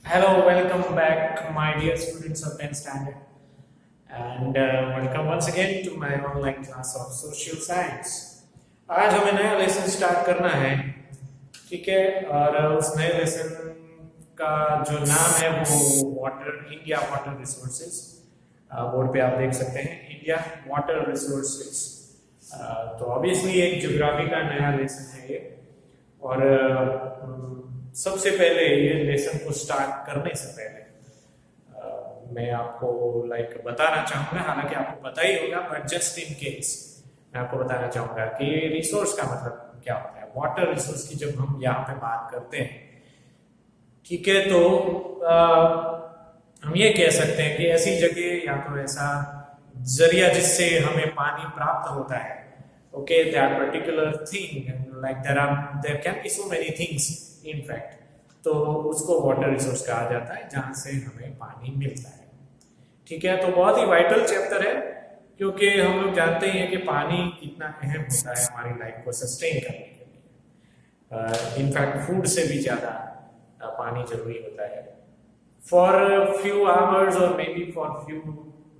Hello, welcome back, my dear students of 10th standard, and welcome once again to my online class of social science. आज हमें नया lesson start करना है, ठीक है। और उस नए लेसन का जो नाम है वो इंडिया वाटर रिसोर्सेज। बोर्ड पे आप देख सकते हैं इंडिया वाटर रिसोर्सेज। तो ऑब्वियसली एक ज्योग्राफी का नया लेसन है ये। और सबसे पहले ये लेसन को स्टार्ट करने से पहले मैं आपको बताना चाहूंगा, हालांकि आपको पता ही होगा, बट जस्ट इन केस मैं आपको बताना चाहूंगा कि रिसोर्स का मतलब क्या होता है। वाटर रिसोर्स की जब हम यहाँ पे बात करते हैं, ठीक है, तो हम ये कह सकते हैं कि ऐसी जगह या तो ऐसा जरिया जिससे हमें पानी प्राप्त होता है। Okay, that particular thing, like there can be so many things in fact, तो उसको वाटर रिसोर्स कहा जाता है जहां से हमें पानी मिलता है, ठीक है। तो बहुत ही वाइटल चैप्टर है, क्योंकि हम लोग जानते हैं कि पानी कितना अहम होता है हमारी लाइफ को सस्टेन करने के लिए। इनफैक्ट फूड से भी ज्यादा पानी जरूरी होता है। फॉर फ्यू आवर्स और may be for few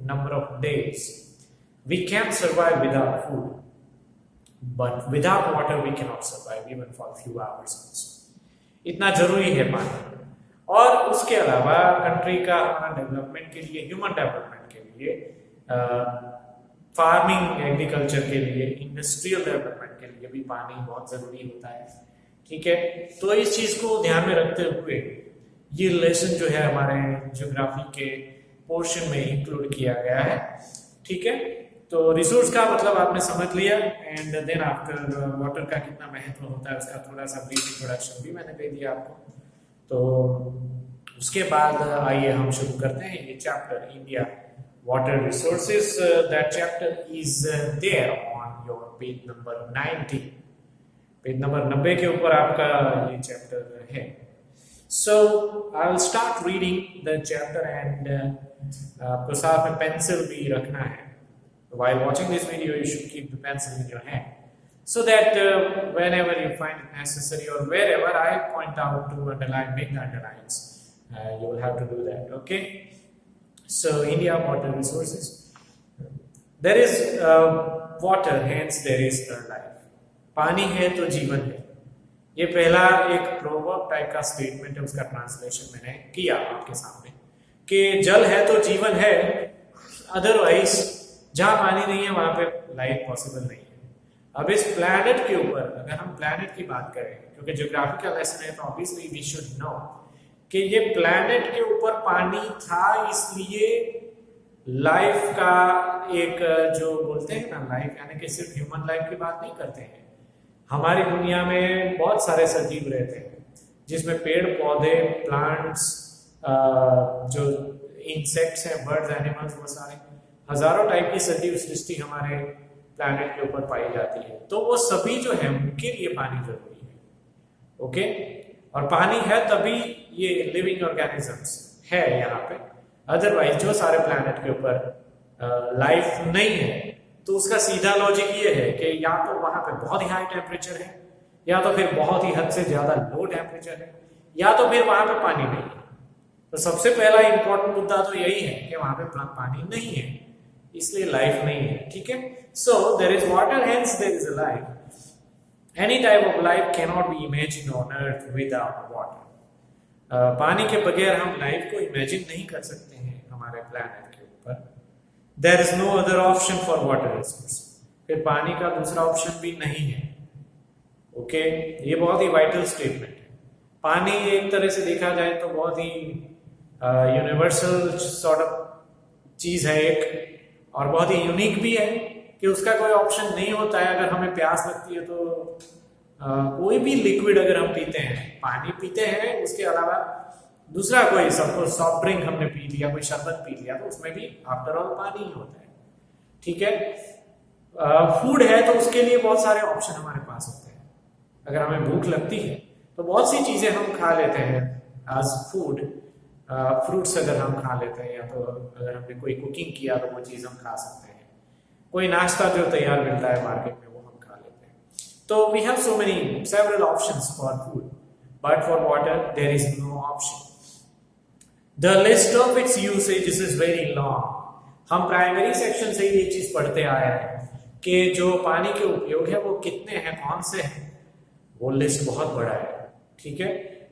number of days we can survive without food, but without water we cannot survive even for a few hours also. इतना जरूरी है पानी। और उसके अलावा कंट्री का हमारा डेवलपमेंट के लिए, ह्यूमन डेवलपमेंट के लिए, फार्मिंग एग्रीकल्चर के लिए, इंडस्ट्रियल डेवलपमेंट के लिए भी पानी बहुत जरूरी होता है, ठीक है। तो इस चीज को ध्यान में रखते हुए ये लेसन जो है हमारे ज्योग्राफी के पोर्शन में इंक्लूड किया गया है, ठीक है। तो रिसोर्स का मतलब आपने समझ लिया, एंड देन आफ्टर वाटर का कितना महत्व होता है उसका थोड़ा सा ब्रीफ इंट्रोडक्शन भी मैंने दे दिया आपको। तो उसके बाद आइए हम शुरू करते हैं ये chapter India water resources. That chapter is there on your page number 90। Page number 90 के ऊपर आपका ये चैप्टर है। So I will start reading the chapter, and आपको साथ में पेंसिल भी रखना है। While watching this video, you should keep the pencil in your hand, so that whenever you find it necessary or wherever I point out to underline, make the underlines, you will have to do that. Okay. So India water resources. There is water, hence there is life. पानी है तो जीवन है। ये पहला एक proverb type का statement है, उसका ट्रांसलेशन मैंने किया आपके सामने कि जल है तो जीवन है, अदरवाइज जहां पानी नहीं है वहां पे लाइफ पॉसिबल नहीं है। अब इस प्लैनेट के ऊपर अगर हम प्लैनेट की बात करें, क्योंकि ज्योग्राफी का लेसन है तो ऑब्वियसली वी शुड नो कि ये प्लैनेट के ऊपर पानी था, इसलिए लाइफ का एक जो बोलते हैं ना, लाइफ यानी कि सिर्फ ह्यूमन लाइफ की बात नहीं करते हैं। हमारी दुनिया में बहुत सारे सजीव रहते हैं, जिसमें पेड़ पौधे, प्लांट्स, जो इंसेक्ट्स हैं, बर्ड्स, एनिमल्स, वो सारे हजारों टाइप की सजीव सृष्टि हमारे प्लैनेट के ऊपर पाई जाती है। तो वो सभी जो है उनके लिए पानी जरूरी है, ओके। और पानी है तभी ये लिविंग ऑर्गेनिजम्स है यहाँ पे, अदरवाइज जो सारे प्लैनेट के ऊपर लाइफ नहीं है तो उसका सीधा लॉजिक ये है कि या तो वहां पे बहुत ही हाई टेम्परेचर है, या तो फिर बहुत ही हद से ज्यादा लो टेम्परेचर है, या तो फिर वहां पे पानी नहीं है। तो सबसे पहला इंपॉर्टेंट मुद्दा तो यही है कि वहां पे पानी नहीं है, इसलिए लाइफ नहीं है, ठीक है। So there is water, hence there is a life. Any type of life can not be imagined on earth without water. पानी के बगैर हम लाइफ को इमेजिन नहीं कर सकते हैं हमारे प्लैनेट के ऊपर। There is no other option for water resource. फिर पानी का दूसरा ऑप्शन भी नहीं है, ओके। ये बहुत ही वाइटल स्टेटमेंट है। पानी एक तरह से देखा जाए तो बहुत ही यूनिवर्सल सॉर्ट ऑफ चीज है एक, और बहुत ही यूनिक भी है कि उसका कोई ऑप्शन नहीं होता है। अगर हमें प्यास लगती है तो कोई भी लिक्विड अगर हम पीते हैं, पानी पीते हैं, उसके अलावा दूसरा कोई सपोज सॉफ्ट ड्रिंक हमने पी लिया, कोई शरबत पी लिया, तो उसमें भी आफ्टर ऑल पानी ही होता है, ठीक है। फूड है तो उसके लिए बहुत सारे ऑप्शन हमारे पास होते हैं। अगर हमें भूख लगती है तो बहुत सी चीजें हम खा लेते हैं एज फूड। फ्रूट्स अगर हम खा लेते हैं, या तो अगर हमने कोई कुकिंग किया तो वो चीज हम खा सकते हैं। कोई नाश्ता जो तैयार मिलता है मार्केट में वो हम खा लेते हैं। तो we have so many several options for food, but for water there is no option. The list of its usages is very long. हम प्राइमरी सेक्शन से ही ये चीज पढ़ते आए हैं कि जो पानी के उपयोग है वो कितने हैं, कौन से हैं, वो लिस्ट बहुत बड़ा है। ठीक है,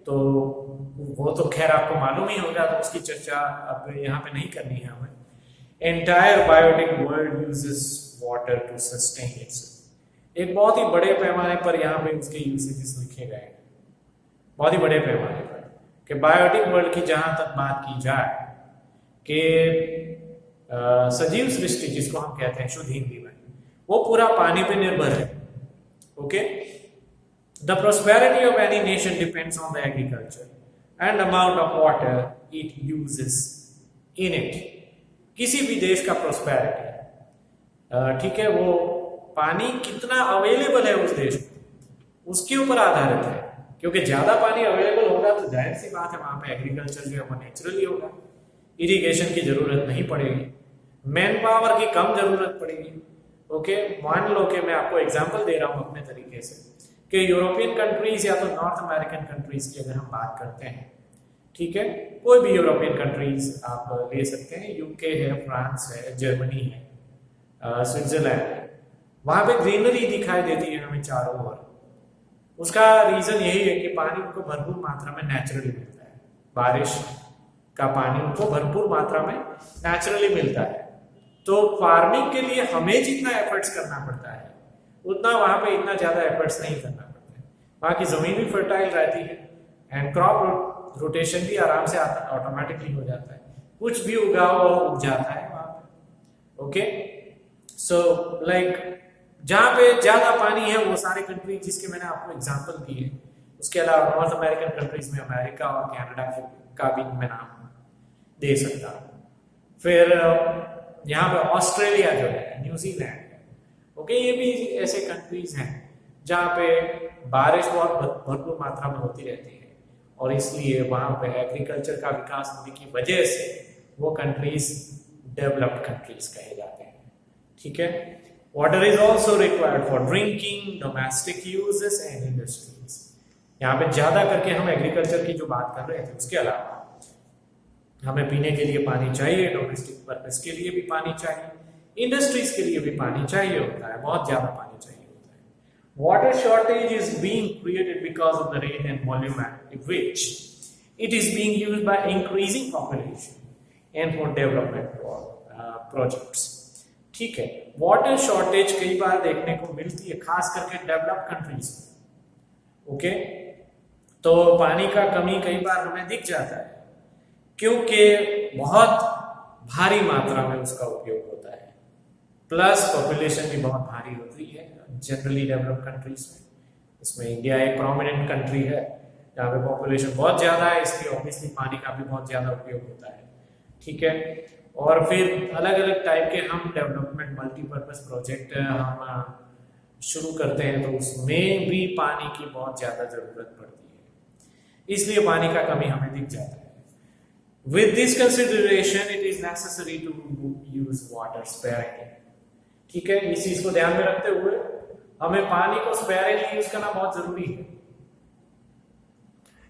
तो वो तो खैर आपको मालूम ही होगा, तो उसकी चर्चा अब यहाँ पे नहीं करनी है हमें। Entire biotic world uses water to sustain itself. एक बहुत ही बड़े पैमाने पर यहाँ पे उसके यूसेजेस लिखे गए हैं, बहुत ही बड़े पैमाने पर, कि बायोटिक वर्ल्ड की जहां तक बात की जाए कि सजीव सृष्टि जिसको हम कहते हैं शुद्ध हिंदी में, वो पूरा पानी पे निर्भर है। Okay, the prosperity of any nation depends on the agriculture and amount of water it uses in it. किसी भी देश का प्रोस्पेरिटी, ठीक है, वो पानी कितना अवेलेबल है उस देश में, उसके ऊपर आधारित है। क्योंकि ज्यादा पानी अवेलेबल होगा तो जाहिर सी बात है वहां पे एग्रीकल्चर जो है वो नेचुरली होगा, इरिगेशन की जरूरत नहीं पड़ेगी, मैन पावर की कम जरूरत पड़ेगी। ओके, मान लो कि मैं आपको एग्जांपल दे रहा हूं अपने तरीके से कि यूरोपियन कंट्रीज या तो नॉर्थ अमेरिकन कंट्रीज की अगर हम बात करते हैं, ठीक है, कोई भी यूरोपियन कंट्रीज आप ले सकते हैं, यूके है, फ्रांस है, जर्मनी है, स्विट्जरलैंड है, वहां पे ग्रीनरी दिखाई देती है हमें चारों ओर। उसका रीजन यही है कि पानी उनको भरपूर मात्रा में नेचुरली मिलता है, बारिश का पानी उनको भरपूर मात्रा में नेचुरली मिलता है। तो फार्मिंग के लिए हमें जितना एफर्ट्स करना पड़ता है उतना वहां पे इतना ज्यादा एफर्ट्स नहीं करना पड़ता है। वहां की जमीन भी फर्टाइल रहती है एंड क्रॉप रोटेशन भी आराम से ऑटोमेटिकली हो जाता है, कुछ भी उगाओ वो उग जाता है वहां पे। ओके, सो लाइक जहां पे ज्यादा पानी है वो सारे कंट्री जिसके मैंने आपको एग्जांपल दिए, उसके अलावा नॉर्थ अमेरिकन कंट्रीज में अमेरिका और कनाडा का भी मैं नाम दे सकता हूँ। फिर यहाँ पे ऑस्ट्रेलिया जो है, न्यूजीलैंड, ओके, ये भी ऐसे कंट्रीज हैं जहाँ पे बारिश बहुत भरपूर मात्रा में होती रहती है और इसलिए वहां पे एग्रीकल्चर का विकास होने की वजह से वो कंट्रीज डेवलप्ड कंट्रीज कहे जाते हैं। ठीक है, Water is also required for drinking, domestic uses and industries. यहाँ पे ज्यादा करके हम एग्रीकल्चर की जो बात कर रहे थे उसके अलावा हमें पीने के लिए पानी चाहिए, डोमेस्टिक पर्पस के लिए भी पानी चाहिए, इंडस्ट्रीज के लिए भी पानी चाहिए होता है, बहुत ज्यादा पानी चाहिए होता है। Water shortage is being created because of the rate and volume at which it is being used by increasing population and for development projects. ठीक है, वाटर शॉर्टेज कई बार देखने को मिलती है खास करके डेवलप्ड कंट्रीज में। ओके, तो पानी का कमी कई बार हमें दिख जाता है क्योंकि बहुत भारी मात्रा में उसका उपयोग होता है, प्लस पॉपुलेशन भी बहुत भारी होती है जनरली डेवलप्ड कंट्रीज में। इसमें इंडिया एक प्रोमिनेंट कंट्री है जहाँ पे पॉपुलेशन बहुत ज्यादा है, इसलिए ऑब्वियसली पानी का भी बहुत ज्यादा उपयोग होता है। ठीक है, और फिर अलग अलग टाइप के हम डेवलपमेंट मल्टीपर्पज प्रोजेक्ट हम शुरू करते हैं तो उसमें भी पानी की बहुत ज्यादा जरूरत पड़ती है, इसलिए पानी का कमी हमें दिख जाता है। With this consideration it is necessary to use water sparingly. ठीक है, इस चीज को ध्यान में रखते हुए हमें पानी को स्पेयरिंगली यूज करना बहुत जरूरी है।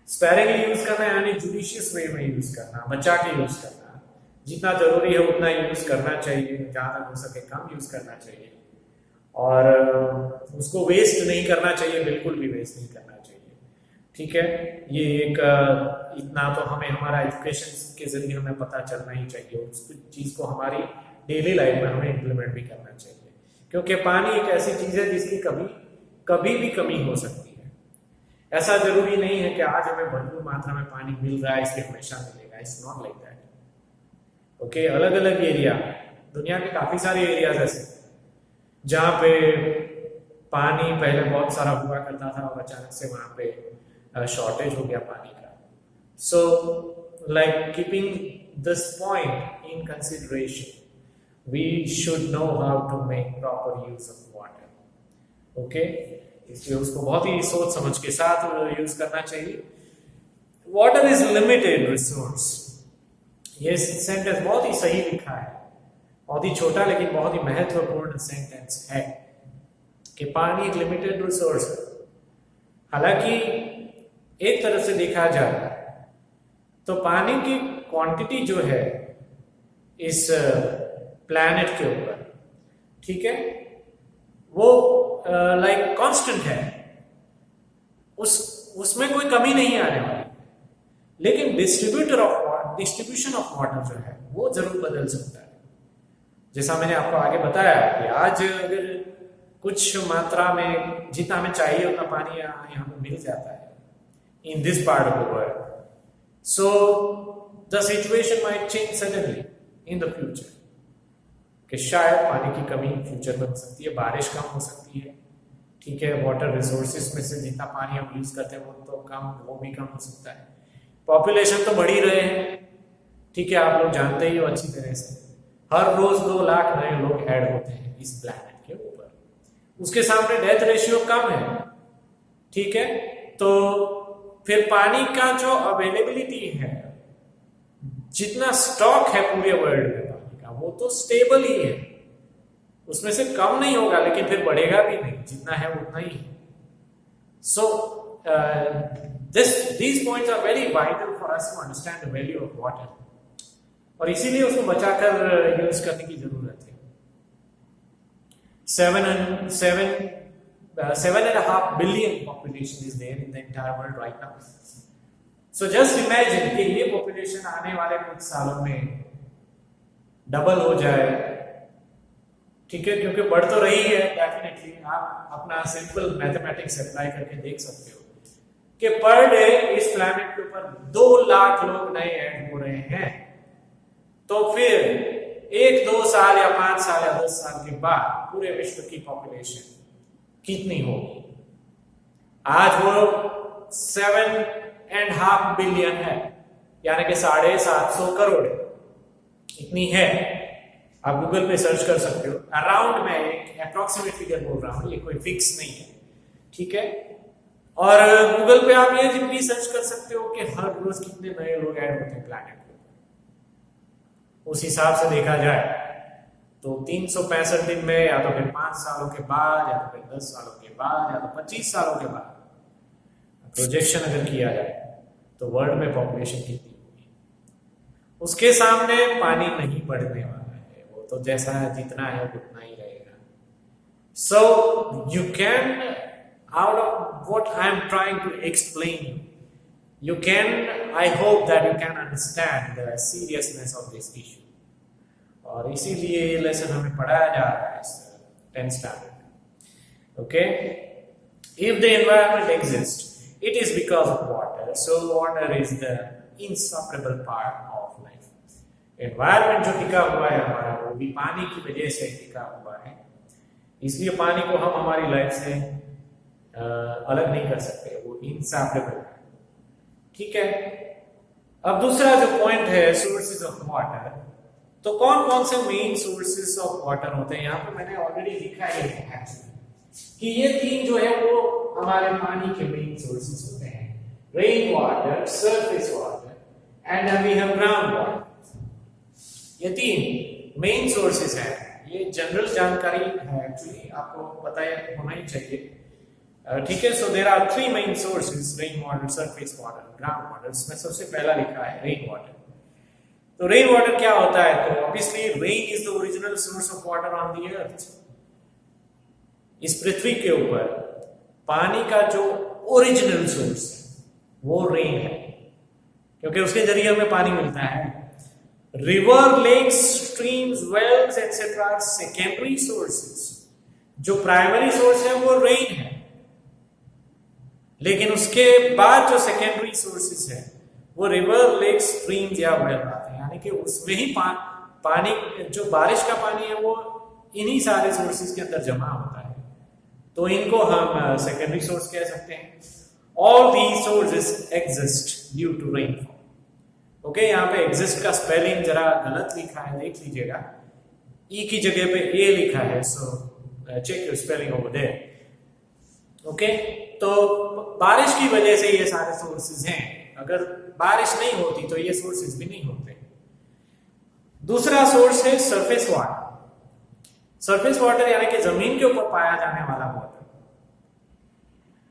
स्पेयरिंगली यूज करना यानी जुडिशियस वे में यूज करना, बचा के यूज करना, जितना जरूरी है उतना यूज करना चाहिए, जहां तक हो सके कम यूज करना चाहिए और उसको वेस्ट नहीं करना चाहिए, बिल्कुल भी वेस्ट नहीं करना चाहिए। ठीक है, ये एक इतना तो हमें हमारा एजुकेशन के जरिए हमें पता चलना ही चाहिए, उस चीज को हमारी डेली लाइफ में हमें इम्प्लीमेंट भी करना चाहिए, क्योंकि पानी एक ऐसी चीज है जिसकी कभी भी कमी हो सकती है। ऐसा जरूरी नहीं है कि आज हमें भरपूर मात्रा में पानी मिल रहा है इसलिए हमेशा मिलेगा, it's not like that. Okay, अलग अलग एरिया, दुनिया के काफी सारे एरियाज ऐसे जहां पे पानी पहले बहुत सारा हुआ करता था और अचानक से वहां पे शॉर्टेज हो गया पानी का। So like keeping this point in consideration we should know how to make proper use of water. Okay, इसलिए उसको बहुत ही सोच समझ के साथ यूज करना चाहिए। Water is limited resource. ये सेंटेंस बहुत ही सही लिखा है, बहुत ही छोटा लेकिन बहुत ही महत्वपूर्ण सेंटेंस है कि पानी एक लिमिटेड रिसोर्स है। हालांकि एक तरफ से देखा जाए तो पानी की क्वांटिटी जो है इस प्लैनेट के ऊपर, ठीक है, वो लाइक कांस्टेंट है, उसमें कोई कमी नहीं आने वाली। लेकिन डिस्ट्रीब्यूशन ऑफ वाटर जो है वो जरूर बदल सकता है। जैसा मैंने आपको आगे बताया कि आज अगर कुछ मात्रा में जितना हमें चाहिए उतना पानी यहाँ पे मिल जाता है in this part of the world, so the situation might change suddenly in the future, कि शायद पानी की कमी फ्यूचर में हो सकती है, बारिश कम हो सकती है, ठीक है, वाटर रिसोर्सेज में से जितना पानी हम यूज करते हैं वो तो कम, वो भी कम हो सकता है। पॉपुलेशन तो बढ़ ही रहे हैं, ठीक है, आप लोग जानते ही हो अच्छी तरह से, हर रोज 2 लाख नए लोग ऐड होते हैं इस प्लैनेट के ऊपर। उसके सामने डेथ रेशियो कम है, ठीक है, तो फिर पानी का जो अवेलेबिलिटी है, जितना स्टॉक है पूरे वर्ल्ड में पानी का, वो तो स्टेबल ही है, उसमें से कम नहीं होगा लेकिन फिर बढ़ेगा भी नहीं, जितना है उतना ही है। सो these points are very vital for us to understand the value of water, और इसीलिए उसको बचाकर यूज करने की जरूरत है। 7.5 billion population is there in the entire world right now. So just imagine कि ये population आने वाले कुछ सालों में डबल हो जाए, ठीक है, क्योंकि बढ़ तो रही है डेफिनेटली। आप अपना सिंपल मैथमेटिक्स अप्लाई करके देख सकते हो कि पर डे इस प्लैनेट के ऊपर 2 लाख लोग नए ऐड हो रहे हैं, तो फिर 1-2 साल या 5 साल या 10 साल के बाद पूरे विश्व की पॉपुलेशन कितनी होगी? आज वो 7.5 बिलियन है, यानी कि 750 करोड़, इतनी है। आप गूगल पे सर्च कर सकते हो, अराउंड मैं एक अप्रोक्सीमेट फिगर बोल रहा हूं, ये कोई फिक्स नहीं है, ठीक है। और गूगल पे आप ये भी सर्च कर सकते हो कि हर रोज कितने नए लोग ऐड होते हैं प्लैनेट पे। उस हिसाब से देखा जाए तो 365 दिन में, या तो फिर 5 सालों के बाद, या तो फिर 10 सालों के बाद, या तो 25 सालों के बाद प्रोजेक्शन अगर किया जाए तो वर्ल्ड में पॉपुलेशन कितनी होगी। उसके सामने पानी नहीं बढ़ने वाला है, वो तो जैसा है जितना है उतना ही रहेगा। So you can, out of what I am trying to explain, you can, I hope that you can understand the seriousness of this issue. और इसीलिए ये लेसन हमें पढ़ाया जा रहा है 10th standard। Okay, if the environment exists, it is because of water. So water is the inseparable part of life. Environment जो टिका हुआ है हमारा, वो भी पानी की वजह से टिका हुआ है, इसलिए पानी को हम हमारी लाइफ से अलग नहीं कर सकते, वो इनसेपरेबल है, ठीक है। अब दूसरा जो पॉइंट है सोर्सेज ऑफ वाटर, तो कौन कौन से मेन सोर्सेज ऑफ वाटर होते हैं? यहाँ पे मैंने ऑलरेडी लिखा है कि ये 3 जो है वो हमारे पानी के मेन सोर्सेज होते हैं, rain water, surface water and we have ground water. ये 3 मेन सोर्सेज हैं। ये जनरल जानकारी है, एक्चुअली आपको पता होना ही चाहिए, ठीक है। So there are 3 main sources, rain water, surface water, ground water. इसमें सबसे पहला लिखा है रेन वाटर। तो रेन वाटर क्या होता है? तो obviously rain is the original source of water on the earth. इस पृथ्वी के ऊपर पानी का जो ओरिजिनल सोर्स है वो रेन है, क्योंकि उसके जरिए हमें पानी मिलता है। River, lakes, streams, wells etcetera are secondary sources. जो प्राइमरी सोर्स है वो रेन है, लेकिन उसके बाद जो सेकेंडरी सोर्सेज है वो रिवर, लेक, स्ट्रीम्स या वेल आते हैं, यानी कि उसमें ही पानी, जो बारिश का पानी है वो इन्हीं सारे सोर्सेज के अंदर जमा होता है, तो इनको हम सेकेंडरी सोर्स कह सकते हैं। All these sources exist due to rainfall. Okay, यहाँ पे एग्जिस्ट का स्पेलिंग जरा गलत लिखा है, देख लीजिएगा, ई की जगह पे ए लिखा है, so check your spelling over there. Okay, तो बारिश की वजह से ये सारे सोर्सेज हैं, अगर बारिश नहीं होती तो ये सोर्सेज भी नहीं होते। दूसरा सोर्स है सरफेस वाटर। सरफेस वाटर यानी कि जमीन के ऊपर पाया जाने वाला water.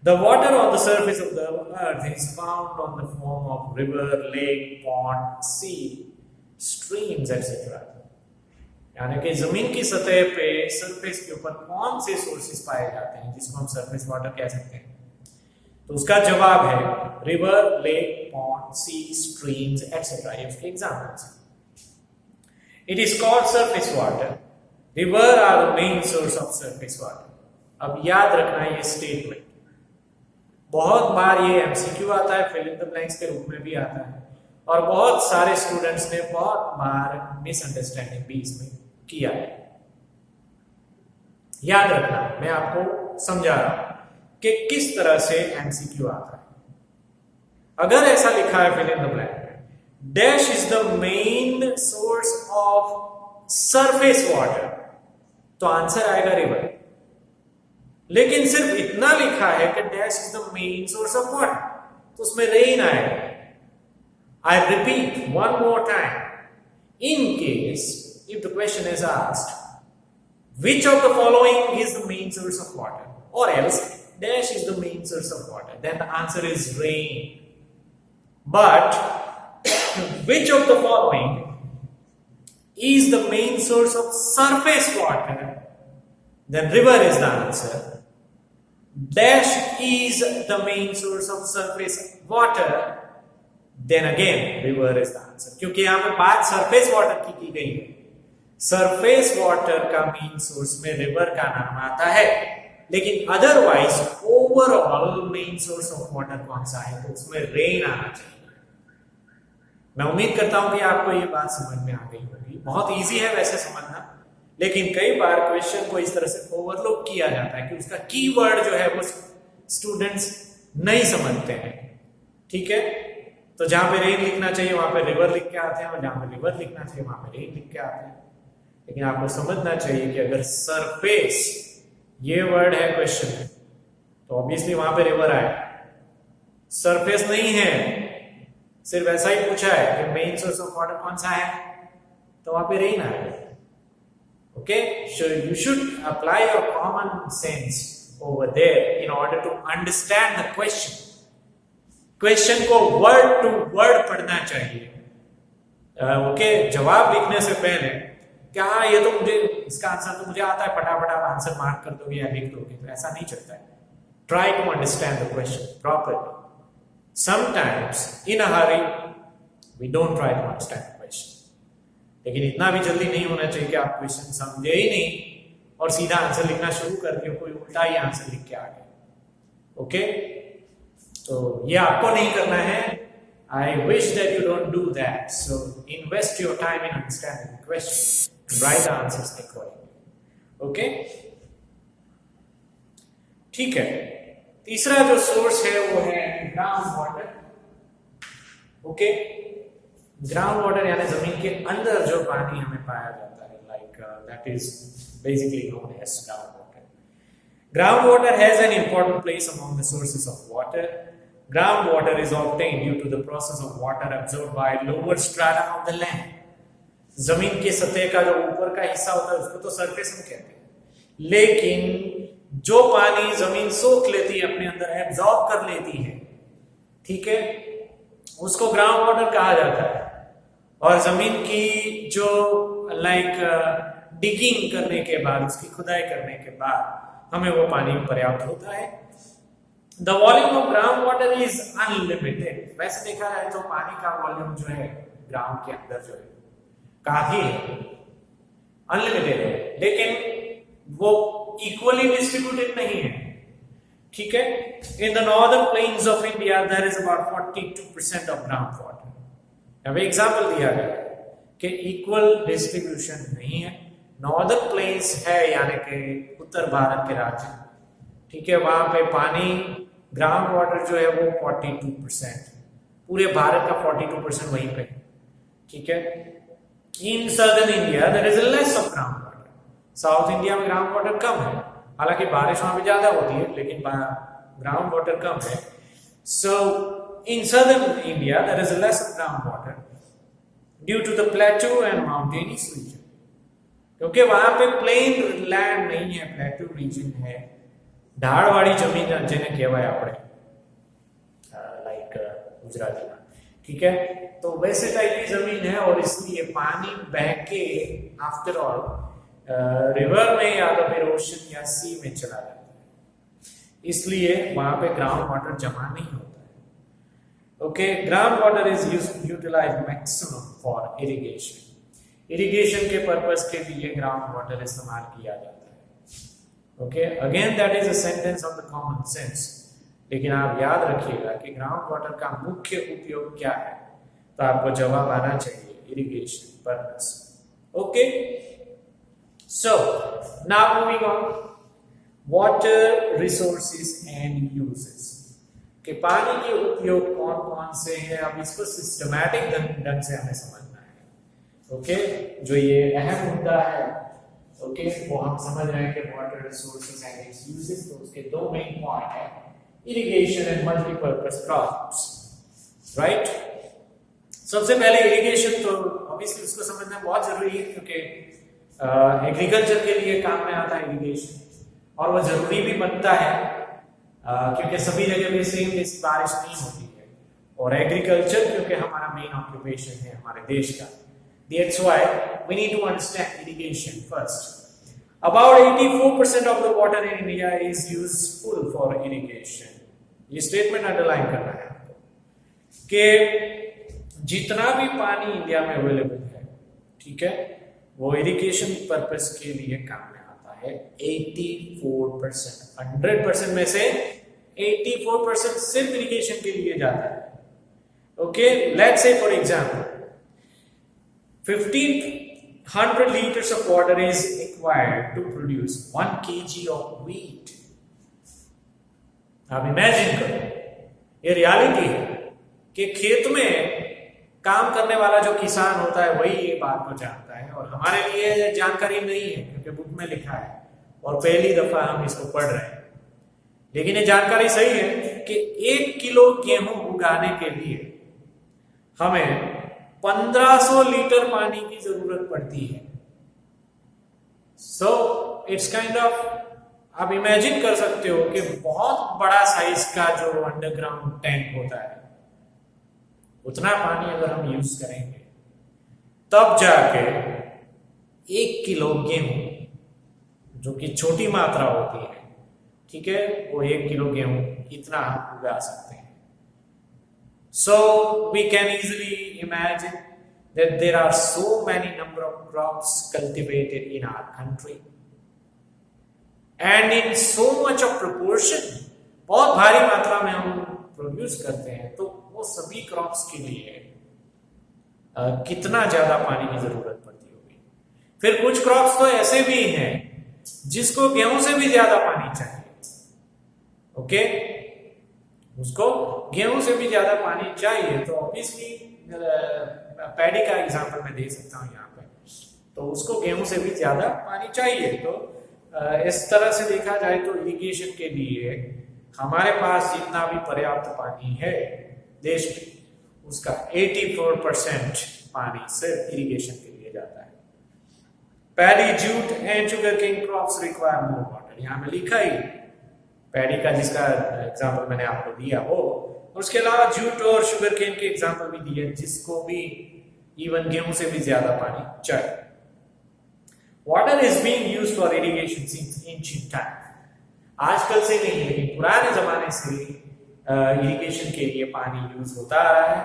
The water on the surface of the earth is found on the form of river, lake, pond, sea, streams, etc. यानी कि जमीन की सतह पे सरफेस के ऊपर कौन से सोर्सेस पाए जाते हैं जिसको हम सरफेस वाटर कह सकते हैं? तो उसका जवाब है river, lake, pond, sea, streams etcetera. ये उसके एग्जांपल्स हैं। It is called surface water. River are the main source of surface water. अब याद रखना ये स्टेटमेंट, बहुत बार ये एमसीक्यू आता है, फिल इन द ब्लैंक्स के रूप में भी आता है, और बहुत सारे स्टूडेंट्स ने बहुत बार मिसअंडरस्टैंडिंग भी इसमें किया है। याद रखना, मैं आपको समझा रहा हूं कि किस तरह से एमसीक्यू आता है। अगर ऐसा लिखा है fill in the blank, dash is the main source of surface water, तो आंसर आएगा रिवर। लेकिन सिर्फ इतना लिखा है कि dash is the main source of water, तो उसमें रेन आएगा। I repeat one more time. In case, if the question is asked, which of the following is the main source of water? Or else, dash is the main source of water. Then the answer is rain. But, which of the following is the main source of surface water? Then river is the answer. Dash is the main source of surface water. Then again river is the answer, क्योंकि यहां पे बात surface water की गई है। Surface water का main source में river का नाम आता है, लेकिन otherwise overall main source of water कौन सा है, तो उसमें रेन आना चाहिए। मैं उम्मीद करता हूं कि आपको ये बात समझ में आ गई होगी। बहुत इजी है वैसे समझना, लेकिन कई बार क्वेश्चन को इस तरह से ओवरलुक किया जाता है कि उसका कीवर्ड जो है वो स्टूडेंट्स नहीं समझते हैं। ठीक है, तो जहां पे रेन लिखना चाहिए वहां पे रिवर लिख के आते हैं, और जहां पे रिवर लिखना चाहिए वहां पे रेन लिख के आते हैं। लेकिन आपको समझना चाहिए कि अगर सरफेस ये वर्ड है क्वेश्चन में, तो ऑब्वियसली वहां पे रिवर आए। सरफेस नहीं है, सिर्फ ऐसा ही पूछा है कि मेन सोर्स ऑफ वाटर कौन सा है, तो वहां पे रेन आएगा। Okay, so you should apply your common sense over there in order to understand the question. Question को वर्ड टू वर्ड पढ़ना चाहिए। ओके, जवाब लिखने से पहले क्या ये तो मुझे इसका आंसर तो मुझे आता है, फटाफट आप आंसर मार्क कर दोगे या लिख दोगे, तो ऐसा नहीं चलता है। Try to understand the question properly. Sometimes in a hurry we don't try to understand the question, लेकिन इतना भी जल्दी नहीं होना चाहिए कि आप क्वेश्चन समझे ही नहीं और सीधा आंसर लिखना शुरू कर दिया, कोई उल्टा ही आंसर लिख के आ गया। ओके, तो ये आपको नहीं करना है। I wish that you don't do that. So invest your time in understanding the question and write the answers accordingly. Okay? ठीक है, तीसरा जो सोर्स है वो है ground water. Okay, ground water यानी जमीन के अंदर जो पानी हमें पाया जाता है, like that is basically known as ground water. Ground water has an important place among the sources of water. Groundwater is obtained due to the process of water absorbed by lower strata of the land. जमीन की सतह का जो ऊपर का हिस्सा होता है उसको तो सरफेस हम कहते हैं, लेकिन जो पानी जमीन सोख लेती है, अपने अंदर एब्जॉर्ब कर लेती है, ठीक है, उसको ग्राउंड वाटर कहा जाता है। और जमीन की जो डिगिंग करने के बाद, उसकी खुदाई करने के बाद हमें वो पानी पर्याप्त होता है। The volume of groundwater is unlimited. वैसे देखा जाए तो पानी का वॉल्यूम जो है ग्राउंड के अंदर जो है काफी है, अनलिमिटेड है, लेकिन वो इक्वली डिस्ट्रीब्यूटेड नहीं है। ठीक है, in the northern plains of India there is about 42% of ground water. अब एग्जांपल दिया गया है कि इक्वल डिस्ट्रीब्यूशन नहीं है। नॉर्दर्न प्लेन्स है यानी कि उत्तर भारत के राज्य, ठीक है, वहां पे पानी ग्राउंड वाटर जो है वो 42%, पूरे भारत का 42% वहीं पे, ठीक है। In southern India there is less of ground water. South India में ग्राउंड वाटर कम है, हालांकि बारिश वहां पे ज्यादा होती है, लेकिन ग्राउंड वाटर कम है। So in southern India there is less of ground water due to the plateau and mountainous region, क्योंकि वहां पे प्लेन लैंड नहीं है, प्लेटू रीजन है, ढाळवाળી जमीन જેને કહેવાય આપણે लाइक गुजराती में, ठीक है। तो वैसे टाइप की जमीन है और इसलिए पानी बह के आफ्टर ऑल रिवर में या तो फिर ओशन या सी में चला जाता है, इसलिए वहां पे ग्राउंड वाटर जमा नहीं होता है। Okay, ground water is utilize maximum for irrigation. Irrigation के पर्पस के लिए ग्राउंड वाटर इस्तेमाल किया जाता है। Okay, again that is a sentence of the common sense, लेकिन आप याद रखिएगा कि ग्राउंड वाटर का मुख्य उपयोग क्या है, तो आपको जवाब आना चाहिए irrigation purpose. Okay, so now moving on, water resources and uses, कि पानी के उपयोग कौन कौन से हैं, अब इसको सिस्टमैटिक ढंग से हमें समझना है। ओके, जो ये अहम मुद्दा है, ओके, वो हम समझ रहे हैं कि water resources and it's uses, तो उसके दो मेन पॉइंट है, irrigation and multi-purpose crops, right? सबसे पहले इरिगेशन तो ऑब्वियसली उसको समझना बहुत जरूरी है, क्योंकि एग्रीकल्चर के लिए काम में आता है इरिगेशन, और वो जरूरी भी बनता है क्योंकि सभी जगह पे सेम बारिश नहीं होती है, और एग्रीकल्चर क्योंकि हमारा मेन ऑक्यूपेशन है हमारे देश का, that's why we need to understand irrigation first. About 84% of the water in India is useful for irrigation. ये स्टेटमेंट अंडरलाइन करना है आपको, कि जितना भी पानी इंडिया में अवेलेबल है, ठीक है, वो इरिगेशन पर्पस के लिए काम में आता है। 84%, 100% में से 84% सिर्फ इरिगेशन के लिए जाता है। Okay, let's say for example 1500 liters of water is required to produce 1 kg of wheat. आप इमेजिन करो, ये रियलिटी है कि खेत में काम करने वाला जो किसान होता है वही ये बात को जानता है, और हमारे लिए जानकारी नहीं है क्योंकि बुक में लिखा है और पहली दफा हम इसको पढ़ रहे हैं। लेकिन ये जानकारी सही है कि 1 किलो गेहूं उगाने के लिए हमें 1500 लीटर पानी की जरूरत पड़ती है। सो इट्स काइंड ऑफ, आप इमेजिन कर सकते हो कि बहुत बड़ा साइज का जो अंडरग्राउंड टैंक होता है, उतना पानी अगर हम यूज करेंगे तब जाके 1 किलो गेहूं, जो कि छोटी मात्रा होती है, ठीक है, वो 1 किलो गेहूं इतना हम उगा सकते हैं। So we can easily imagine that there are so many number of crops cultivated in our country, and in so much of proportion, बहुत भारी मात्रा में हम प्रोड्यूस करते हैं, तो वो सभी क्रॉप्स के लिए कितना ज्यादा पानी की जरूरत पड़ती होगी। फिर कुछ क्रॉप्स तो ऐसे भी हैं जिसको गेहूं से भी ज्यादा पानी चाहिए। ओके, उसको गेहूं से भी ज्यादा पानी चाहिए, तो ऑब्वियसली पैडी का एग्जांपल मैं दे सकता हूं यहाँ पे, तो उसको गेहूं से भी ज्यादा पानी चाहिए। तो इस तरह से देखा जाए तो इरिगेशन के लिए हमारे पास जितना भी पर्याप्त पानी है देश में, उसका 84% पानी सिर्फ इरिगेशन के लिए जाता है। Paddy, jute and sugar cane crops require more water, यहाँ में लिखा ही पैडी का जिसका एग्जांपल मैंने आपको दिया वो, उसके अलावा जूट और शुगर केन के एग्जांपल भी दिए जिसको भी इवन गेहूं से भी ज्यादा पानी चाहिए। Water is being used for irrigation since ancient time, आजकल से नहीं लेकिन पुराने जमाने से इरिगेशन के लिए पानी यूज होता आ रहा है।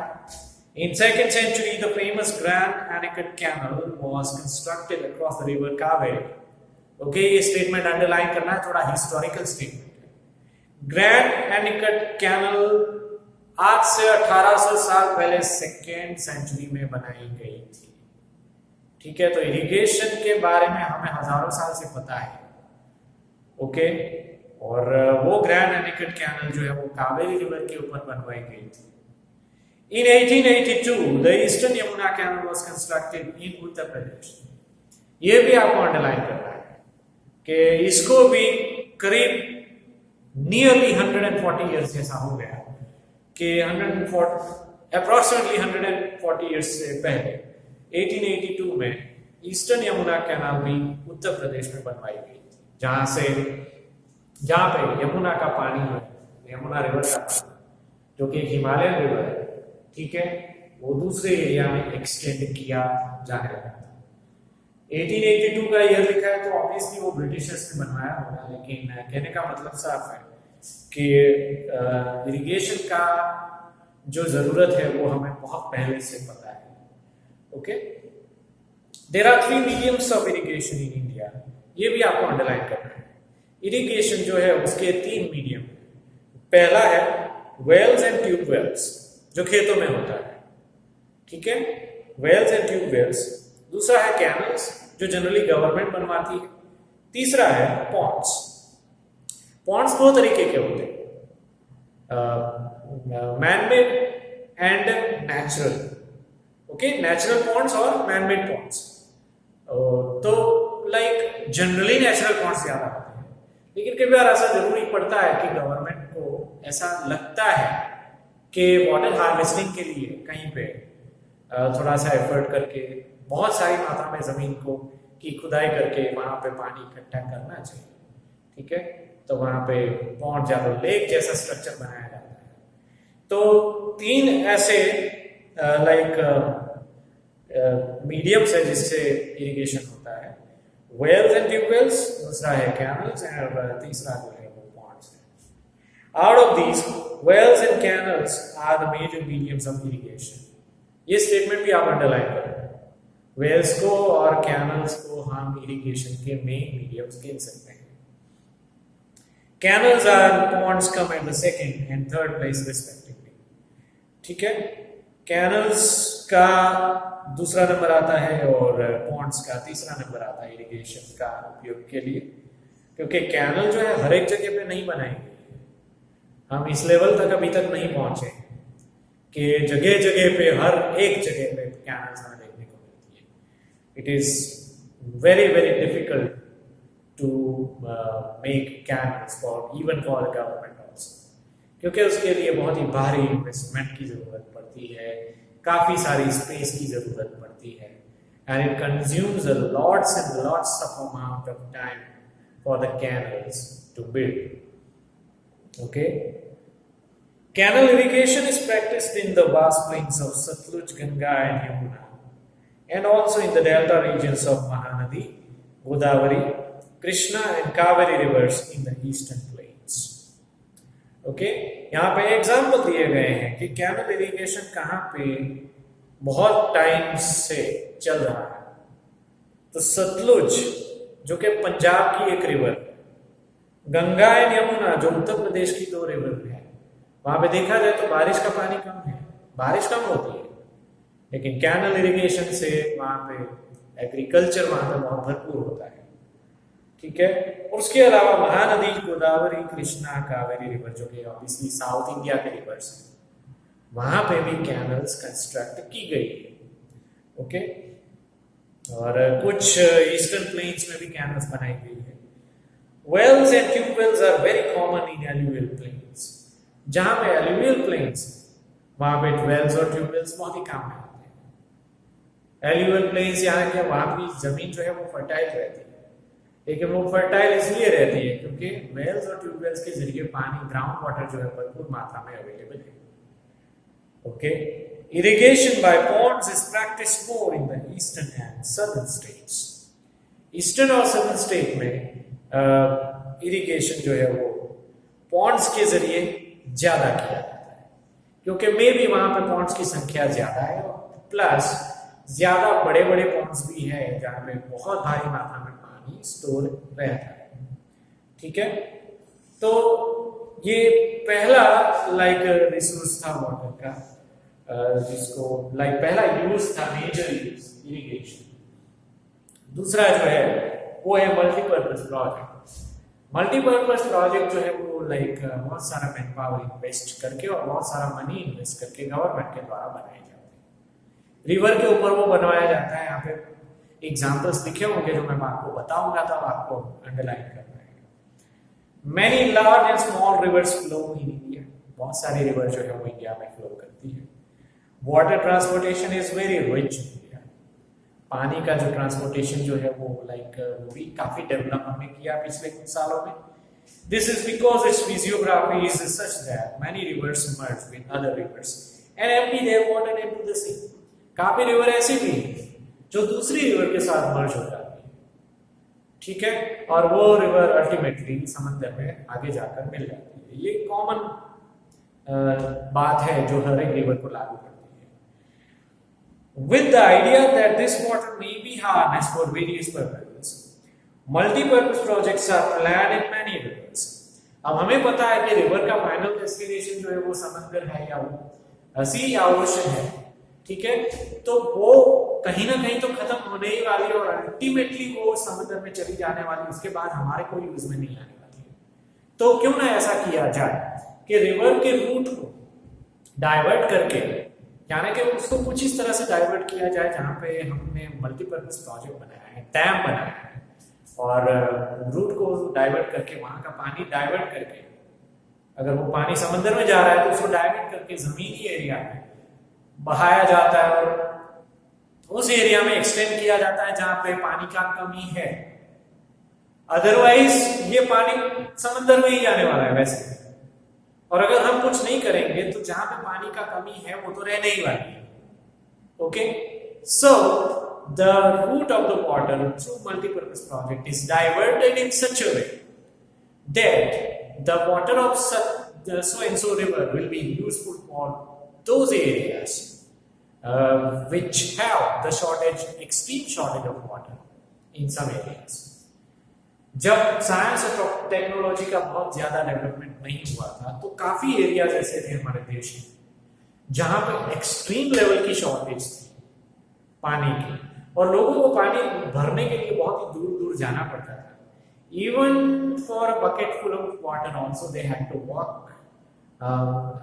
In 2nd century, the famous Grand Anicut Canal was constructed across the river Kaveri. Okay, ये स्टेटमेंट अंडरलाइन करना है, थोड़ा हिस्टोरिकल स्टेटमेंट है। ग्रैंड एनिकट कैनल आज से 1800 साल पहले 2nd सेंचुरी में बनाई गई थी। ठीक है, तो इरिगेशन के बारे में हमें हजारों साल से पता है। ओके, और वो ग्रैंड एनिकट कैनल जो है वो कावेरी रिवर के ऊपर बनवाई गई थी। In 1882, the Eastern Yamuna Canal was constructed in Uttar Pradesh. ये भी आपको अंडरलाइन करना है कि इसको भी करीब नियरली 140 इयर्स जैसा हो गया कि 140 इयर्स से पहले 1882 में ईस्टर्न यमुना कैनाल भी उत्तर प्रदेश में बनवाई गई थी, जहां से जहाँ पे यमुना का पानी है, यमुना रिवर का पानी जो कि एक हिमालयन रिवर है, ठीक है, वो दूसरे एरिया में एक्सटेंड किया जाने लगा था। 1882 का ईयर लिखा है तो ऑब्वियसली वो ब्रिटिशर्स ने बनवाया होगा, लेकिन कहने का मतलब साफ है कि इरिगेशन का जो जरूरत है वो हमें बहुत पहले से पता है। Okay, there are 3 mediums of irrigation in India, ये भी आपको अंडरलाइन करना है। इरिगेशन जो है उसके 3 मीडियम, पहला है वेल्स एंड ट्यूब वेल्स जो खेतों में होता है, ठीक है, वेल्स एंड ट्यूब वेल्स। दूसरा है कैनल्स जो जनरली गवर्नमेंट बनवाती है। तीसरा है पॉन्ड्स। पॉन्ड्स दो तरीके के होते हैं, manmade and natural. Okay, natural ponds और मैनमेड पॉन्ड्स। तो लाइक जनरली नेचुरल पॉन्ड्स ज्यादा होते हैं, लेकिन कई बार ऐसा जरूरी पड़ता है कि गवर्नमेंट को ऐसा लगता है कि वाटर हार्वेस्टिंग के लिए कहीं पे थोड़ा सा एफर्ट करके बहुत सारी मात्रा में जमीन को की खुदाई करके वहां पे पानी इकट्ठा करना चाहिए, ठीक है, तो वहां पे पॉन्ड या तो लेक जैसा स्ट्रक्चर बनाया जाता है। तो 3 ऐसे मीडियम्स है जिससे इरिगेशन होता है, वेल्स एंड ट्यूबवेल्स, दूसरा है कैनल्स और तीसरा जो है वो पॉन्ड्स है। Out of these wells and canals are the major mediums of irrigation. ये स्टेटमेंट भी आप अंडरलाइन करें, वेल्स को और कैनल्स को हम इरिगेशन के मेन मीडियम्स कह सकते हैं। कैनल्स और ponds come at the second and third place respectively, ठीक है, कैनल्स का दूसरा नंबर आता है और पॉन्ड्स का तीसरा नंबर आता है इरिगेशन का उपयोग के लिए, क्योंकि कैनल जो है हर एक जगह पे नहीं बनाई गई है, हम इस लेवल तक अभी तक नहीं पहुंचे कि जगह जगह पे हर एक जगह पे कैनल्स हमें देखने को मिलती है। It is very very difficult to make canals for even for the government also, क्योंकि उसके लिए बहुत ही भारी इन्वेस्टमेंट की जरूरत पड़ती है, काफी सारी स्पेस की जरूरत पड़ती है, and it consumes a lots and lots of amount of time for the canals to build. Okay, canal irrigation is practiced in the vast plains of Satluj, Ganga and Yamuna, and also in the delta regions of Mahanadi, Godavari, Krishna and Kaveri rivers in the eastern plains. Okay, यहाँ पे example दिए गए हैं कि canal irrigation कहाँ पे बहुत time से चल रहा है। तो सतलुज जो कि पंजाब की एक रिवर है, गंगा एंड यमुना जो उत्तर प्रदेश की 2 रिवर है, वहां पे देखा जाए तो बारिश का पानी कम है, बारिश कम होती है, लेकिन कैनल इरिगेशन से वहां पे एग्रीकल्चर वहां पे बहुत भरपूर होता है, ठीक है। और उसके अलावा महानदी, गोदावरी, कृष्णा, कावेरी रिवर जो कि ऑब्वियसली साउथ इंडिया के रिवर्स हैं, वहां पे भी कैनल्स कंस्ट्रक्ट की गई है। ओके, और कुछ ईस्टर्न प्लेन्स में भी कैनल्स बनाई गई है। Wells and tubewells are very common in alluvial plains. जहां पे एलुवियल प्लेन्स वहां पे वेल्स और ट्यूबवेल्स बहुत ही काम में आते हैं। एलुवियल प्लेन्स यहाँ के वहां की जमीन जो है वो फर्टाइल रहती है, लेकिन वो फर्टाइल इसलिए रहती है क्योंकि वेल्स और ट्यूबवेल्स के जरिए पानी, ग्राउंड वाटर जो है भरपूर मात्रा में अवेलेबल है। Okay, irrigation by ponds is practised more in the eastern and southern states. Eastern और सदर्न स्टेट में इरिगेशन जो है वो पॉन्ड्स के जरिए ज्यादा किया जाता है, क्योंकि मे भी वहां पे पॉन्ड्स की संख्या ज्यादा है, प्लस ज्यादा बड़े बड़े पॉन्ड्स भी है जहां पे बहुत भारी मात्रा में पानी स्टोर रहता है, ठीक है। तो ये पहला रिसोर्स था वाटर का, जिसको पहला यूज था, मेजर यूज इरिगेशन। दूसरा जो है वो है मल्टीपर्पज प्रोजेक्ट। मल्टीपर्पज प्रोजेक्ट जो है वो बहुत सारा मैन पावर इन्वेस्ट करके और बहुत सारा मनी इन्वेस्ट करके गवर्नमेंट के द्वारा बनाए जाते हैं। रिवर के ऊपर वो बनवाया जाता है। यहाँ पे एग्जांपल्स लिखे होंगे जो मैं आपको बताऊंगा, तब आपको अंडरलाइन करना है। Many large and small reverse flow in India. बहुत सारी रिवर जो है वो इंडिया में फ्लो करती है। Water transportation is very rich. पानी का जो ट्रांसपोर्टेशन जो है वो वो भी काफी डेवलप हमने किया पिछले कुछ सालों में। This is because its physiography is such that many rivers merge with other rivers and empty their water into the sea. काफी रिवर ऐसे भी हैं जो दूसरी रिवर के साथ मर्ज हो जाती है, ठीक है, और वो रिवर अल्टीमेटली समंदर में आगे जाकर मिल जाती है। ये कॉमन बात है जो हर एक रिवर को लागू करती है। With the idea that this water may be harnessed for various purposes, multi-purpose projects are planned in many rivers. अब हमें पता है कि रिवर का फाइनल डेस्टिनेशन जो है वो समंदर है या वो सी या ओशन है, ठीक है, तो वो कहीं ना कहीं तो खत्म होने ही वाली और अल्टीमेटली वो समुद्र में चली जाने वाली, उसके बाद हमारे कोई यूज में नहीं आने वाली है। तो क्यों ना ऐसा किया जाए कि रिवर के रूट को डाइवर्ट करके, यानी कि उसको कुछ इस तरह से डाइवर्ट किया जाए जहां पे हमने मल्टीपर्पज प्रोजेक्ट बनाया है, डैम बनाया है, और रूट को डाइवर्ट करके वहां का पानी डाइवर्ट करके, अगर वो पानी समंदर में जा रहा है तो उसको डाइवर्ट करके जमीनी एरिया में बहाया जाता है और उस एरिया में एक्सटेंड किया जाता है जहां पे पानी का कमी है। अदरवाइज ये पानी समंदर में ही जाने वाला है वैसे, और अगर हम कुछ नहीं करेंगे तो जहां पे पानी का कमी है वो तो रहने ही वाली है। Okay, so the route of the water through multi-purpose project is diverted in such a way that the water of the so and so river will be useful for those areas which have the extreme shortage of water in some areas. जब science और technology का बहुत ज्यादा development नहीं हुआ था तो काफी एरियाज ऐसे थे हमारे देश में जहां पर एक्सट्रीम लेवल की शॉर्टेज थी पानी की, और लोगों को पानी भरने के लिए बहुत ही दूर दूर जाना पड़ता था। Even for a bucket full of water also they had to walk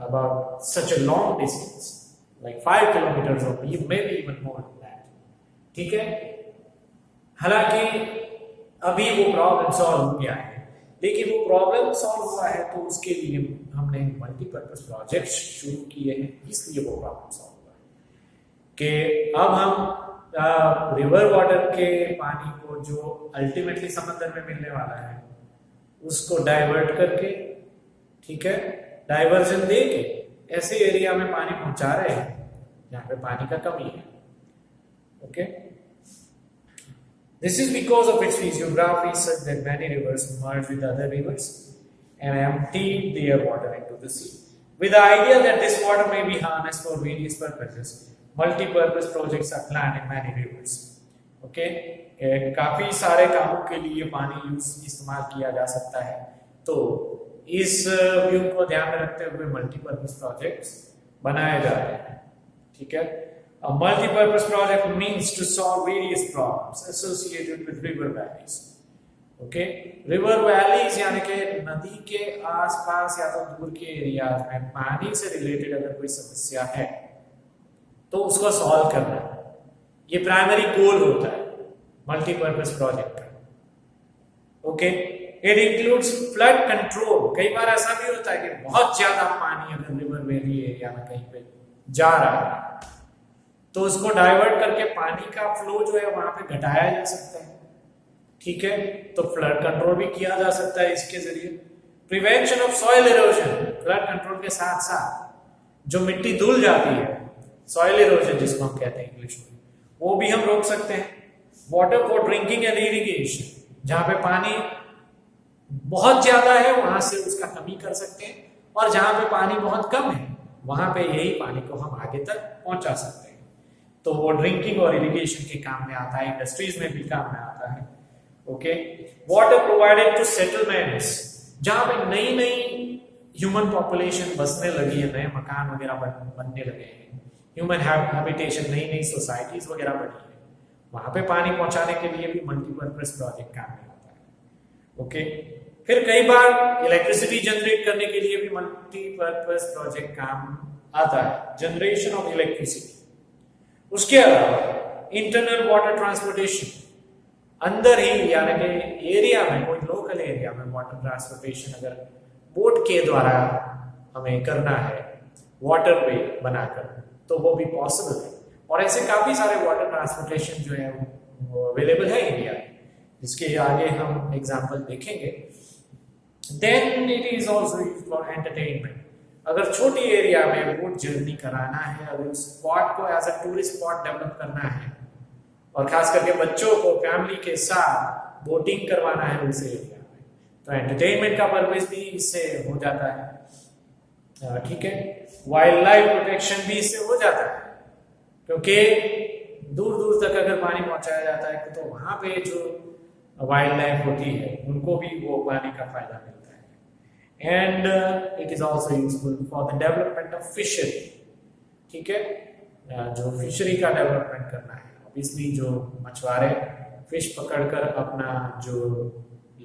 about such a long distance, like 5 kilometers or maybe even more than that, ठीक है। हालांकि अभी वो प्रॉब्लम सॉल्व हो गया है, लेकिन वो प्रॉब्लम सॉल्व हुआ है तो उसके लिए हमने मल्टीपर्पज प्रोजेक्ट शुरू किए हैं, इसलिए वो प्रॉब्लम सॉल्व हुआ है कि अब हम रिवर वाटर के पानी को जो अल्टीमेटली समंदर में मिलने वाला है उसको डाइवर्ट करके, ठीक है, डाइवर्जन दे के ऐसे एरिया में पानी पहुंचा रहे हैं जहां पे पानी का कमी है। Okay, this is because of its physiography such that many rivers merge with other rivers and empty their water into the sea. With the idea that this water may be harnessed for various purposes, multi-purpose projects are planned in many rivers. Okay, काफी सारे कामों के लिए पानी इस्तेमाल किया जा सकता है, तो इस व्यू को ध्यान में रखते हुए मल्टीपर्पज प्रोजेक्ट्स बनाए जा रहे हैं, ठीक है। A multi-purpose project means to solve various problems associated with river valleys. Okay, river valleys यानी कि नदी के आसपास या तो दूर के एरियाज में पानी से रिलेटेड अगर कोई समस्या है तो उसको सॉल्व करना, ये प्राइमरी गोल होता है मल्टीपर्पज प्रोजेक्ट का। Okay, it includes flood control. कई बार ऐसा भी होता है कि बहुत ज्यादा पानी अगर रिवर वैली एरिया में कहीं पे जा रहा है तो उसको डाइवर्ट करके पानी का फ्लो जो है वहां पे घटाया जा सकता है, ठीक है, तो फ्लड कंट्रोल भी किया जा सकता है इसके जरिए। Prevention of soil erosion, flood control के साथ साथ जो मिट्टी धुल जाती है, सॉइल इरोजन जिसको हम कहते हैं इंग्लिश में, वो भी हम रोक सकते हैं। Water for drinking and irrigation, जहां पे पानी बहुत ज्यादा है वहां से उसका कमी कर सकते हैं, और जहां पे पानी बहुत कम है वहां पे यही पानी को हम आगे तक पहुंचा सकते हैं, तो वो ड्रिंकिंग और इरिगेशन के काम में आता है, इंडस्ट्रीज में भी काम में आता है। Okay, water provided two settlements, जहां पे नई नई ह्यूमन पॉपुलेशन बसने लगी है, नए मकान वगैरह बनने लगे हैं, ह्यूमन हैबिटेशन, नई नई सोसाइटीज वगैरह बनी है, वहां पे पानी पहुंचाने के लिए भी मल्टीपर्पज प्रोजेक्ट काम में आता है। ओके, फिर कई बार इलेक्ट्रिसिटी जनरेट करने के लिए भी मल्टीपर्पज प्रोजेक्ट काम आता है, जनरेशन ऑफ इलेक्ट्रिसिटी। उसके अलावा इंटरनल वाटर ट्रांसपोर्टेशन, अंदर ही यानी कि एरिया में, कोई लोकल एरिया में वाटर ट्रांसपोर्टेशन अगर बोट के द्वारा हमें करना है वाटर वे बनाकर, तो वो भी पॉसिबल है, और ऐसे काफी सारे वाटर ट्रांसपोर्टेशन जो है वो अवेलेबल है इंडिया में, जिसके आगे हम एग्जांपल देखेंगे। Then it is also used for entertainment. अगर छोटी एरिया में बोट जर्नी कराना है, अगर उस स्पॉट को as a tourist spot develop करना है और खास करके बच्चों को फैमिली के साथ बोटिंग करवाना है उस एरिया में, तो एंटरटेनमेंट का पर्पस भी इससे हो जाता है। ठीक है, वाइल्ड लाइफ प्रोटेक्शन भी इससे हो जाता है, क्योंकि दूर दूर तक अगर पानी पहुंचाया जाता है तो वहां पे जो वाइल्ड लाइफ होती है उनको भी वो पानी का फायदा मिलता है। And it is also useful for the development of fishery. ठीक है, जो फिशरी का डेवलपमेंट करना है, ऑब्वियसली जो मछुआरे फिश पकड़कर अपना जो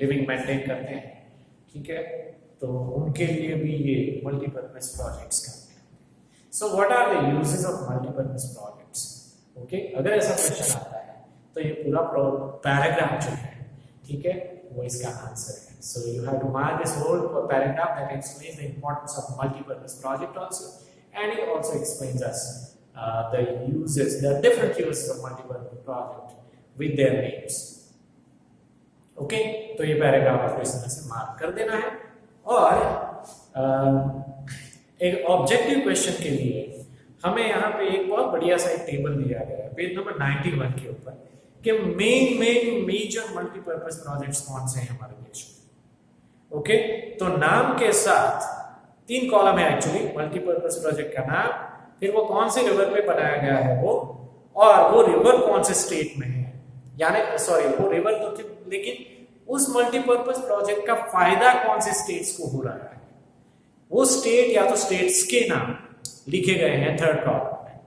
लिविंग मेंटेन करते हैं, ठीक है, तो उनके लिए भी ये मल्टीपर्पज प्रोजेक्ट्स करते हैं। So what are the uses of multipurpose projects? Okay, अगर ऐसा क्वेश्चन आता है तो ये पूरा पैराग्राफ जो है, ठीक है, वो इसका आंसर है। So you have to mark this whole paragraph that explains the importance of multipurpose project also, and it also explains us the uses, the different uses of multi-purpose project with their names. Okay, तो ये paragraph आपको इस तरह से mark कर देना है। और एक ऑब्जेक्टिव क्वेश्चन के लिए हमें यहाँ पे एक बहुत बढ़िया सा एक टेबल दिया गया है पेज नंबर 91 के ऊपर कि मेजर मल्टीपर्पज प्रोजेक्ट्स कौन से हैं हमारे देश में। ओके, तो नाम के साथ 3 कॉलम है एक्चुअली, मल्टीपर्पज प्रोजेक्ट का नाम, फिर वो कौन से रिवर पे बनाया गया है वो, और वो रिवर कौन से स्टेट में है, यानी सॉरी वो रिवर तो थी, लेकिन उस मल्टीपर्पज प्रोजेक्ट का फायदा कौन से स्टेट्स को हो रहा है, वो स्टेट या तो स्टेट्स के नाम लिखे गए हैं थर्ड कॉलम में।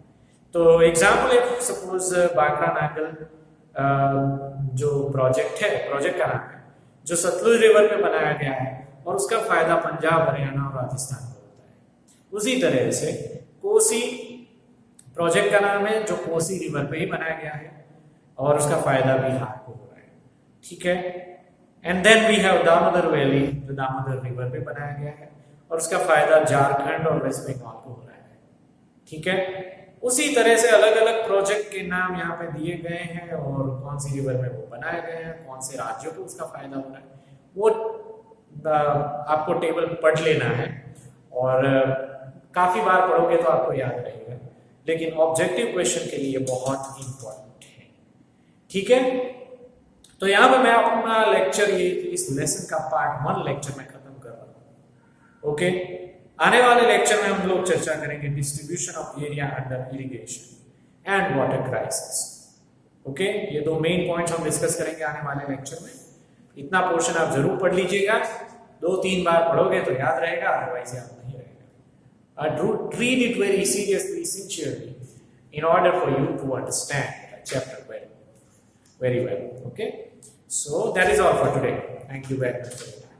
तो एग्जाम्पल है, सपोज बाकरा नागल जो प्रोजेक्ट है, प्रोजेक्ट का नाम है, जो सतलुज रिवर पे बनाया गया है और उसका फायदा पंजाब, हरियाणा और राजस्थान को होता है। उसी तरह से कोसी प्रोजेक्ट का नाम है जो कोसी रिवर पे ही बनाया गया है और उसका फायदा बिहार को हो रहा है। ठीक है, and then we have Damodar valley, जो दामोदर रिवर पे बनाया गया है और उसका फायदा झारखंड और वेस्ट बंगाल को हो रहा है। ठीक है, उसी तरह से अलग अलग प्रोजेक्ट के नाम यहाँ पे दिए गए हैं और कौन सी रिवर में वो बनाए गए हैं, कौन से राज्यों को उसका फायदा हो रहा है, वो आपको टेबल पढ़ लेना है और काफी बार पढ़ोगे तो आपको याद रहेगा, लेकिन ऑब्जेक्टिव क्वेश्चन के लिए बहुत इंपॉर्टेंट है। ठीक है, तो यहाँ पे मैं अपना लेक्चर ये इस लेसन का पार्ट 1 लेक्चर में खत्म कर रहा हूँ। ओके, आने वाले लेक्चर में हम लोग चर्चा करेंगे distribution of area under irrigation and water crisis. Okay, ये 2 मेन पॉइंट्स हम डिस्कस करेंगे आने वाले लेक्चर में। इतना पोर्शन आप जरूर पढ़ लीजिएगा, 2-3 बार पढ़ोगे तो याद रहेगा, अदरवाइज याद नहीं रहेगा। Read it very seriously, sincerely, in order for you to understand the chapter very well. Okay, so that is all for today. Thank you very much for your time.